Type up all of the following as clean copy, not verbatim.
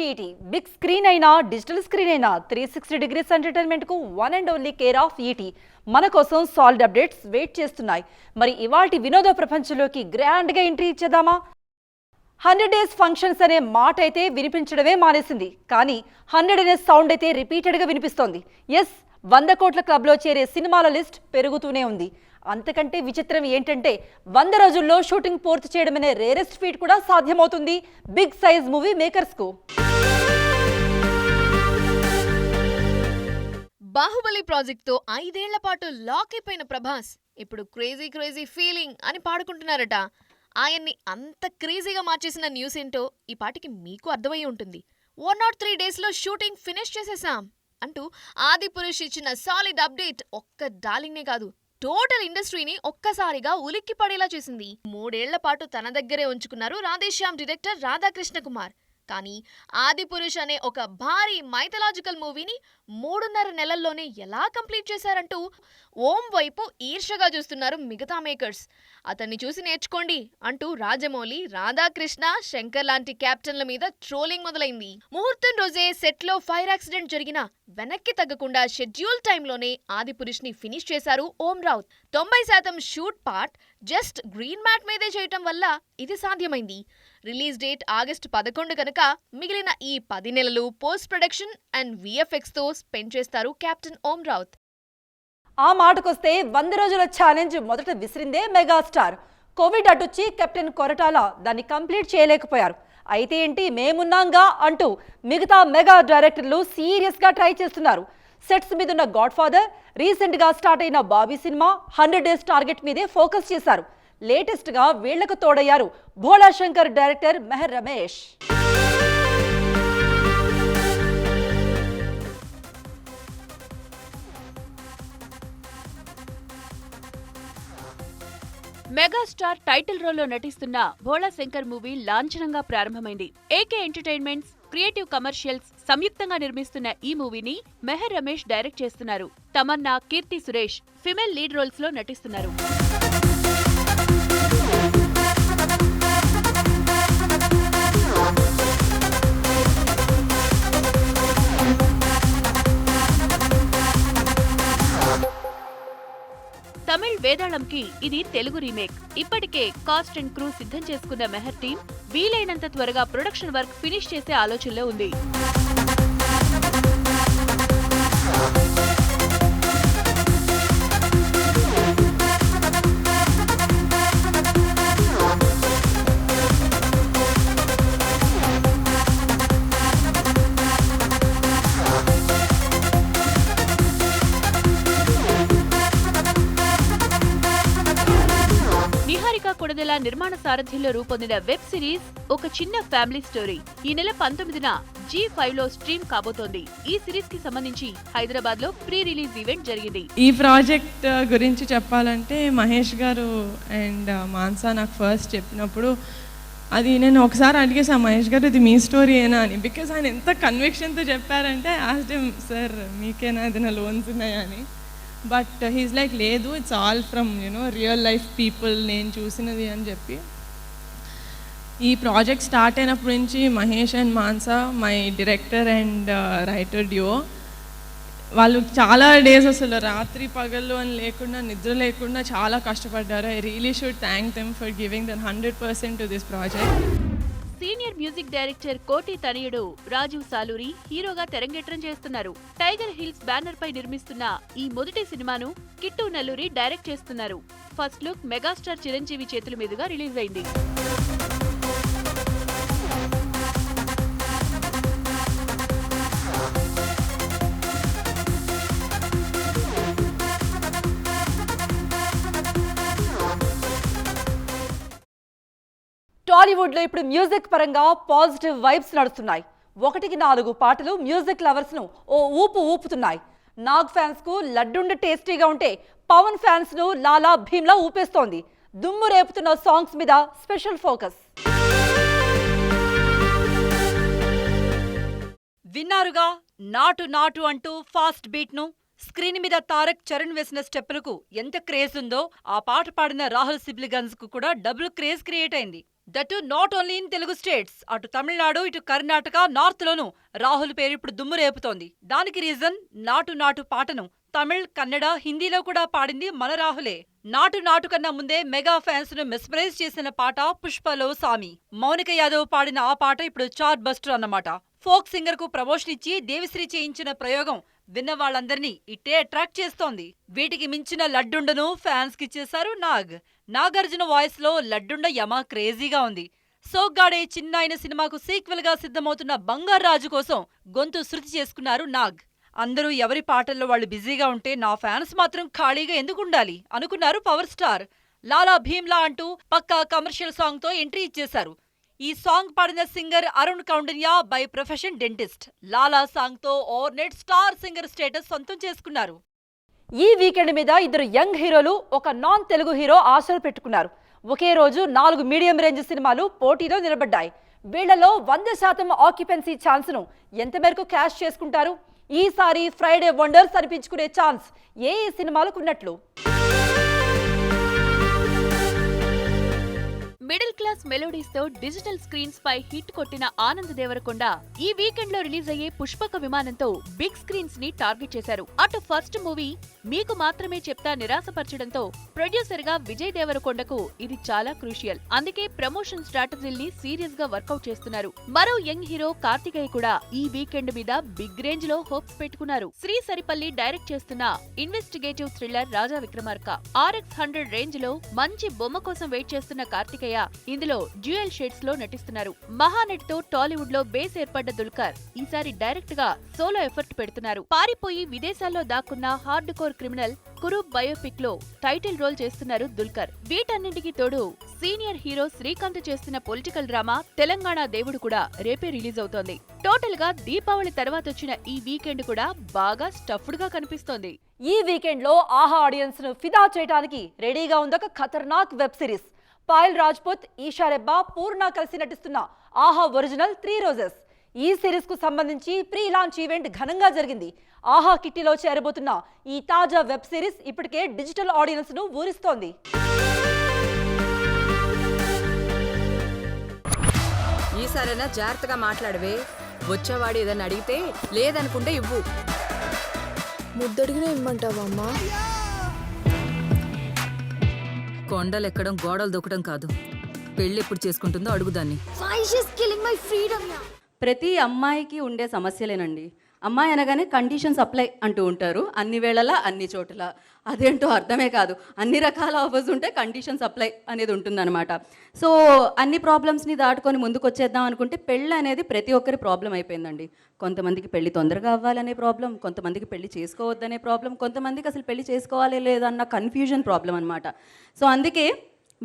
ఈటీ big screen అయినా digital screen అయినా 360 degrees entertainment కు one and only care of ET మన కోసం సాలిడ్ అప్డేట్స్ వెయిట్ చేస్తున్నాయి. మరి ఇవాల్టి వినోద ప్రపంచంలోకి గ్రాండ్ గా ఎంట్రీ ఇచ్చేద్దామా? 100 డేస్ ఫంక్షన్స్ అనే మాట అయితే వినిపించడమే మానేసింది, కానీ 100 అనే సౌండ్ అయితే రిపీటెడ్ గా వినిపిస్తోంది. ఎస్, 100 కోట్ల క్లబ్ లో చేరే సినిమాల లిస్ట్ పెరుగుతూనే ఉంది. అంతకంటే విచిత్రం ఏంటంటే 100 రోజుల్లో షూటింగ్ పూర్తి చేయడమనే రేరెస్ట్ ఫీట్ కూడా సాధ్యమవుతుంది బిగ్ సైజ్ మూవీ మేకర్స్ కు. బాహుబలి ప్రాజెక్ట్ తో 5 ఏళ్ల పాటు లాక్ అయిపోయిన ప్రభాస్ ఇప్పుడు క్రేజీ క్రేజీ ఫీలింగ్ అని పాడుకుంటున్నారట. ఆయన్ని అంత క్రేజీగా మార్చేసిన న్యూస్ ఏంటో ఈ పాటికి మీకు అర్థమై ఉంటుంది. 103 డేస్ లో షూటింగ్ ఫినిష్ చేసేసాం అంటూ ఆదిపురుష్ ఇచ్చిన సాలిడ్ అప్డేట్ ఒక్క డార్లింగ్నే కాదు, టోటల్ ఇండస్ట్రీని ఒక్కసారిగా ఉలిక్కి పడేలా చేసింది. 3 ఏళ్ల పాటు తన దగ్గరే ఉంచుకున్నారు రాధేశ్యామ్ డైరెక్టర్ రాధాకృష్ణ కుమార్. కానీ ఆదిపురుష్ అనే ఒక భారీ మైథలాజికల్ మూవీని 3.5 నెలల్లోనే ఎలా కంప్లీట్ చేశారంటూ ఓం వైపు ఈర్ష్యగా చూస్తున్నారు మిగతా మేకర్స్. అతన్ని చూసి నేర్చుకోండి అంటూ రాజమౌళి, రాధాకృష్ణ, శంకర్ లాంటి క్యాప్టెన్ల మీద ట్రోలింగ్ మొదలైంది. ముహూర్తం రోజే సెట్లో ఫైర్ యాక్సిడెంట్ జరిగినా వెనక్కి తగ్గకుండా షెడ్యూల్ టైంలోనే ఆదిపురుష్ ని ఫినిష్ చేశారు Om Raut. 90% shoot part just green mat మీదే చేయటం వల్ల ఇది సాధ్యమైంది. రిలీజ్ డేట్ ఆగస్టు 11 కనుక మిగిలిన ఈ 10 నెలలు పోస్ట్ ప్రొడక్షన్ అండ్ విఎఫ్ఎక్స్ తో స్పెండ్ చేస్తారు కెప్టెన్ ఓం రావుత్. ఆ మాటకొస్తే 100 రోజుల ఛాలెంజ్ మొదట విసిరిందే మెగాస్టార్. కోవిడ్ అడ్డొచ్చి కెప్టెన్ కొరటాల దాన్ని కంప్లీట్ చేయలేకపోయారు. అయితే ఏంటి, మేమున్నాంగా అంటూ మిగతా మెగా డైరెక్టర్లు సీరియస్ గా ట్రై చేస్తున్నారు. సెట్స్ మీదున్న గాడ్ ఫాదర్, రీసెంట్ గా స్టార్ట్ అయిన బాబీ సినిమా 100 డేస్ టార్గెట్ మీదే ఫోకస్ చేశారు. లేటెస్ట్ గా వీళ్లకు తోడయ్యారు Bhola Shankar director Meher Ramesh. Megastar title రోల్లో నటిస్తున్న భోళా శంకర్ మూవీ లాంఛనంగా ప్రారంభమైంది. ఏకే ఎంటర్టైన్మెంట్స్, క్రియేటివ్ కమర్షియల్స్ సంయుక్తంగా నిర్మిస్తున్న ఈ మూవీని మెహర్ రమేష్ డైరెక్ట్ చేస్తున్నారు. Tamannaah, Keerthy Suresh female lead roles లో నటిస్తున్నారు. తమిళ్ వేదాళంకి ఇది తెలుగు రీమేక్. ఇప్పటికే కాస్ట్ అండ్ క్రూ సిద్ధం చేసుకున్న మెహర్ టీం వీలైనంత త్వరగా ప్రొడక్షన్ వర్క్ ఫినిష్ చేసే ఆలోచనలో ఉంది. కొడదెల నిర్మాణ సారథ్యంలో రూపొందిన వెబ్ సిరీస్ ఒక చిన్న ఫ్యామిలీ స్టోరీ ఈ నెల 19న G5 లో స్ట్రీమ్ కాబోతోంది. ఈ సిరీస్ కి సంబంధించి హైదరాబాద్ లో ప్రీ రిలీజ్ ఈవెంట్ జరిగింది. ఈ ప్రాజెక్ట్ గురించి చెప్పాలంటే మహేష్ గారు అండ్ మాన్సా నాకు ఫస్ట్ చెప్పినప్పుడు అది నేను ఒకసారి అడిగేసా, మహేష్ గారు ఇది మీ స్టోరీ ఏనా అని. బికాజ్ ఆయన ఎంత కన్విక్షన్తో చెప్పారంటే ఆస్క్డ్ సార్ మీకేనా ఏదైనా లోన్స్ ఉన్నాయా అని. బట్ హీస్ లైక్ లేదు, it's all from real life people, నేను చూసినది అని చెప్పి. ఈ ప్రాజెక్ట్ స్టార్ట్ అయినప్పటి నుంచి Mahesh and Mansa my director and writer duo, వాళ్ళు చాలా డేస్ అసలు రాత్రి పగళ్ళు అని లేకుండా, నిద్ర లేకుండా చాలా కష్టపడ్డారు. I really should thank them for giving them 100% to this project. Senior music director కోటి తనయుడు రాజీవ్ సాలూరి హీరోగా తెరంగేట్రం చేస్తున్నారు. టైగర్ హిల్స్ బ్యానర్ పై నిర్మిస్తున్న ఈ మొదటి సినిమాను కిట్టు నల్లూరి డైరెక్ట్ చేస్తున్నారు. ఫస్ట్ లుక్ మెగాస్టార్ చిరంజీవి చేతుల మీదుగా రిలీజ్ అయింది. టాలీవుడ్ లో ఇప్పుడు మ్యూజిక్ పరంగా పాజిటివ్ వైబ్స్ నడుస్తున్నాయి. 1-4 పాటలు మ్యూజిక్ లవర్స్ ను ఓ ఊపు ఊపుతున్నాయి. నాగ్ ఫ్యాన్స్ కు లడ్డుండ టేస్టీగా ఉంటే పవన్ ఫ్యాన్స్ ను లాలా భీమ్లా ఊపేస్తోంది. దుమ్ము రేపుతున్న సాంగ్స్ మీద స్పెషల్ ఫోకస్. విన్నారుగా, నాటు నాటు అంటూ ఫాస్ట్ బీట్ ను, స్క్రీన్ మీద తారక్ చరణ్ వేసిన స్టెప్పులకు ఎంత క్రేజ్ ఉందో ఆ పాట పాడిన రాహుల్ సిబ్లిగన్స్ కు కూడా డబుల్ క్రేజ్ క్రియేట్ అయింది. That not only in Telugu states. అటు తమిళనాడు, ఇటు కర్ణాటక, నార్త్ లోనూ రాహుల్ పేరు ఇప్పుడు దుమ్ము రేపుతోంది. దానికి రీజన్ నాటు నాటు పాటను తమిళ్, కన్నడ, హిందీలో కూడా పాడింది మన రాహులే. నాటు నాటు కన్నా ముందే మెగా ఫ్యాన్స్ ను మెస్మరైజ్ చేసిన పాట పుష్పలో సామి. మౌనిక యాదవ్ పాడిన ఆ పాట ఇప్పుడు చార్ట్ బస్టర్ అన్నమాట. ఫోక్ సింగర్ కు ప్రమోషన్ ఇచ్చి దేవిశ్రీ చేయించిన ప్రయోగం విన్న వాళ్ళందరినీ ఇట్టే అట్రాక్ట్ చేస్తోంది. వీటికి మించిన లడ్డుండను ఫ్యాన్స్ కిచ్చేశారు నాగ్. నాగార్జున వాయిస్ లో లడ్డుండ యమ క్రేజీగా ఉంది. సోగ్గాడే చిన్నాయన సినిమాకు సీక్వెల్ గా సిద్ధమవుతున్న బంగారాజు కోసం గొంతు శృతి చేసుకున్నారు నాగ్. అందరూ ఎవరి పాటల్లో వాళ్ళు బిజీగా ఉంటే నా ఫ్యాన్స్ మాత్రం ఖాళీగా ఎందుకుండాలి అనుకున్నారు పవర్ స్టార్. లాలా భీమ్లా అంటూ పక్కా కమర్షియల్ సాంగ్ తో ఎంట్రీ ఇచ్చేశారు. ఈ సాంగ్ పాడిన singer Arun Kaundinya, by profession dentist. Lala song తో ఓవర్నెట్ స్టార్ సింగర్ స్టేటస్ సొంతం చేసుకున్నారు. ఈ వీకెండ్ మీద ఇద్దరు యంగ్ హీరోలు, ఒక నాన్ తెలుగు హీరో ఆశలు పెట్టుకున్నారు. ఒకే రోజు 4 మీడియం రేంజ్ సినిమాలు పోటీలో నిలబడ్డాయి. వీళ్లలో 100% ఆక్యుపెన్సీ ఛాన్స్ ను ఎంత మేరకు క్యాష్ చేసుకుంటారు? ఈసారి ఫ్రైడే వండర్స్ అనిపించుకునే ఛాన్స్ ఏ సినిమాలకు ఉన్నట్లు? మిడిల్ క్లాస్ మెలోడీస్ తో డిజిటల్ స్క్రీన్స్ పై హిట్ కొట్టిన ఆనంద్ దేవరకొండ ఈ వీకెండ్ లో రిలీజ్ అయ్యే పుష్పక విమానంతో బిగ్ స్క్రీన్స్ ని టార్గెట్ చేశారు. అటు ఫస్ట్ మూవీ మీకు మాత్రమే చెప్తా నిరాశపరచడంతో ప్రొడ్యూసర్ గా విజయ్ దేవరకొండకు ఇది చాలా క్రూషియల్. అందుకే ప్రమోషన్ స్ట్రాటజీల్ని సీరియస్ గా వర్కౌట్ చేస్తున్నారు. మరో యంగ్ హీరో కార్తికేయ కూడా ఈ వీకెండ్ మీద బిగ్ రేంజ్ లో హోప్స్ పెట్టుకున్నారు. శ్రీ సరిపల్లి డైరెక్ట్ చేస్తున్న ఇన్వెస్టిగేటివ్ థ్రిల్లర్ రాజా విక్రమార్క RX100 రేంజ్ లో మంచి బొమ్మ కోసం వెయిట్ చేస్తున్న కార్తికేయ ఇందులో డ్యూయల్ షేడ్స్ లో నటిస్తున్నారు. మహానటి తో టాలీవుడ్ లో బేస్ ఏర్పడ్డ దుల్కర్ ఈసారి డైరెక్ట్ గా సోలో ఎఫర్ట్ పెడుతున్నారు. పారిపోయి విదేశాల్లో దాక్కున్న hard core criminal Kurup biopic లో టైటిల్ రోల్ చేస్తున్నారు దుల్కర్. వీటన్నింటికి తోడు సీనియర్ హీరో శ్రీకాంత్ చేస్తున్న పొలిటికల్ డ్రామా తెలంగాణ దేవుడు కూడా రేపే రిలీజ్ అవుతోంది. టోటల్ గా దీపావళి తర్వాత వచ్చిన ఈ వీకెండ్ కూడా బాగా స్టఫ్డ్ గా కనిపిస్తోంది. ఈ వీకెండ్ లో ఆహా ఆడియన్స్ ను ఫిదా చేయడానికి రెడీగా ఉందొక ఖతర్నాక్ వెబ్ సిరీస్. పాయల్ రాజ్పుత్, ఈషా రెబ్బా, పూర్ణ కలిసి నటిస్తున్న ఆహా ఒరిజినల్ 3 రోజెస్. ఈ సిరీస్ కు సంబంధించి ప్రీ లాంచ్ ఈవెంట్ ఘనంగా జరిగింది. ఆహా కిట్టీలో చేరబోతున్న ఈ తాజా వెబ్ సిరీస్ ఇప్పటికే డిజిటల్ ఆడియన్స్ ను ఊరిస్తోంది. ఈసారైనా జాగ్రత్తగా మాట్లాడవే. వచ్చేవాడు ఏదన్నా అడిగితే లేదనుకుంటే ఇవ్వు. ముద్దడిగినా ఇమ్మంటావా అమ్మా? కొండలు ఎక్కడం, గోడలు దొక్కడం కాదు. పెళ్ళి ఎప్పుడు చేసుకుంటుందో అడుగుదాన్ని. ప్రతి అమ్మాయికి ఉండే సమస్యలేనండి. అమ్మాయి అనగానే కండిషన్స్ అప్లై అంటూ ఉంటారు, అన్ని వేళలా అన్ని చోట్ల. అదేంటో అర్థమే కాదు. అన్ని రకాల ఆఫర్స్ ఉంటే కండిషన్స్ అప్లై అనేది ఉంటుందన్నమాట. సో అన్ని ప్రాబ్లమ్స్ని దాటుకొని ముందుకు వచ్చేద్దాం అనుకుంటే పెళ్ళి అనేది ప్రతి ఒక్కరి ప్రాబ్లం అయిపోయిందండి. కొంతమందికి పెళ్లి తొందరగా అవ్వాలనే ప్రాబ్లం, కొంతమందికి పెళ్లి చేసుకోవద్దనే ప్రాబ్లం, కొంతమందికి అసలు పెళ్లి చేసుకోవాలి లేదన్న కన్ఫ్యూజన్ ప్రాబ్లం అనమాట. సో అందుకే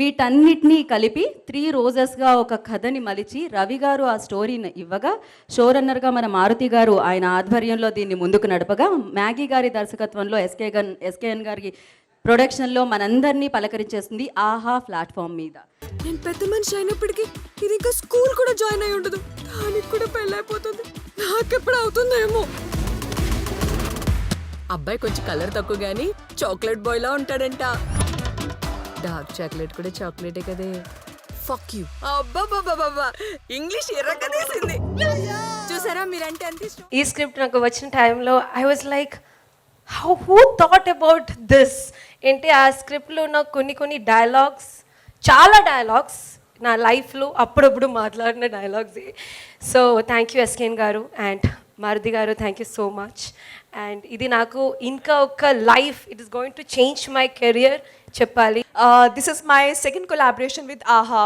వీటన్నిటినీ కలిపి 3 రోజెస్గా ఒక కథని మలిచి రవి గారు ఆ స్టోరీని ఇవ్వగా, షోరన్నర్గా మన మారుతి గారు ఆయన ఆధ్వర్యంలో దీన్ని ముందుకు నడపగా, మ్యాగీ గారి దర్శకత్వంలో ఎస్కేఎన్ గారి ప్రొడక్షన్లో మనందరినీ పలకరించేస్తుంది ఆహా ప్లాట్ఫామ్ మీద. నేను పెద్ద మనిషి అయినప్పటికీ ఇది ఇంకా స్కూల్ కూడా జాయిన్ అయి ఉండదు. దానికి కూడా పెళ్ళైపోతుంది. నాకెప్పుడు అవుతుందేమో. అబ్బాయి కొంచెం కలర్ తక్కువ గానీ చాక్లెట్ బాయ్ లా ఉంటాడంట. డార్క్ చాక్లెట్ కూడా చాక్లెటే కదే. Fuck you. అబ్బా ఇంగ్లీష్ ఎర్రగా తీసింది. చూసారా మీరంటే అంత ఇష్టం. ఈ స్క్రిప్ట్ నాకు వచ్చిన టైంలో I was like who thought about this ఏంటి. ఆ స్క్రిప్ట్లో ఉన్న కొన్ని డైలాగ్స్, చాలా డైలాగ్స్ నా లైఫ్లో అప్పుడప్పుడు మాట్లాడిన dialogues. So thank you SKN గారు అండ్ మారుతి గారు, thank you so much. And ఇది నాకు ఇంకా ఒక life, it is going to change my career చెప్పాలి. This is my second collaboration with AHA.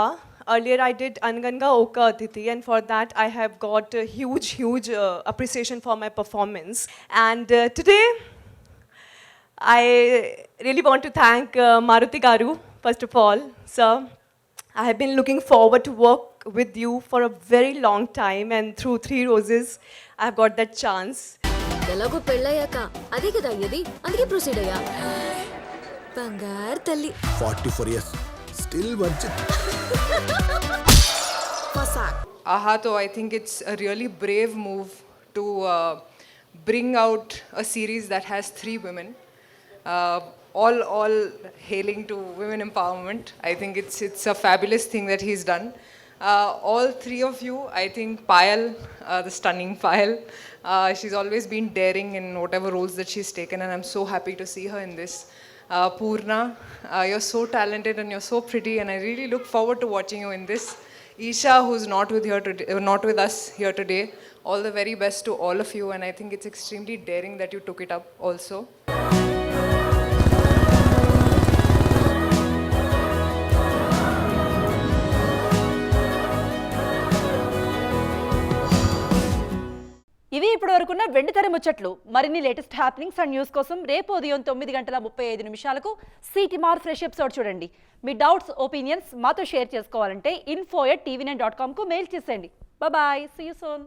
Earlier I did Anganga Oka Atiti, and for that I have got a huge appreciation for my performance. And today I really want to thank Maruti Garu, first of all. Sir, I have been looking forward to work with you for a very long time, and through 3 Roses I have got that chance. ఎలాగో పెళ్ళయ్యాక అదే కదా అయ్యేది, అందుకే proceed అయ్యా. బంగారు తల్లి. 44 years, still virgin. AHA, though, I think it's a really brave move to bring out a series that has 3 women, all hailing to women empowerment. I think it's a fabulous thing that he's done. All three of you, I think Payal, the stunning Payal, she's always been daring in whatever roles that she's taken, and I'm so happy to see her in this. Purna, you're so talented and you're so pretty, and I really look forward to watching you in this. Isha, who's not with us here today, all the very best to all of you, and I think it's extremely daring that you took it up also. ఇవి ఇప్పటి వరకున్న వెండితెర ముచ్చట్లు. మరిన్ని latest happenings and news కోసం రేపు ఉదయం 9:35 city మార్ fresh episode చూడండి. మీ డౌట్స్, ఒపీనియన్స్ మాతో షేర్ చేసుకోవాలంటే info@tvnine.com కు మెయిల్ చేసేయండి. Bye, see you soon.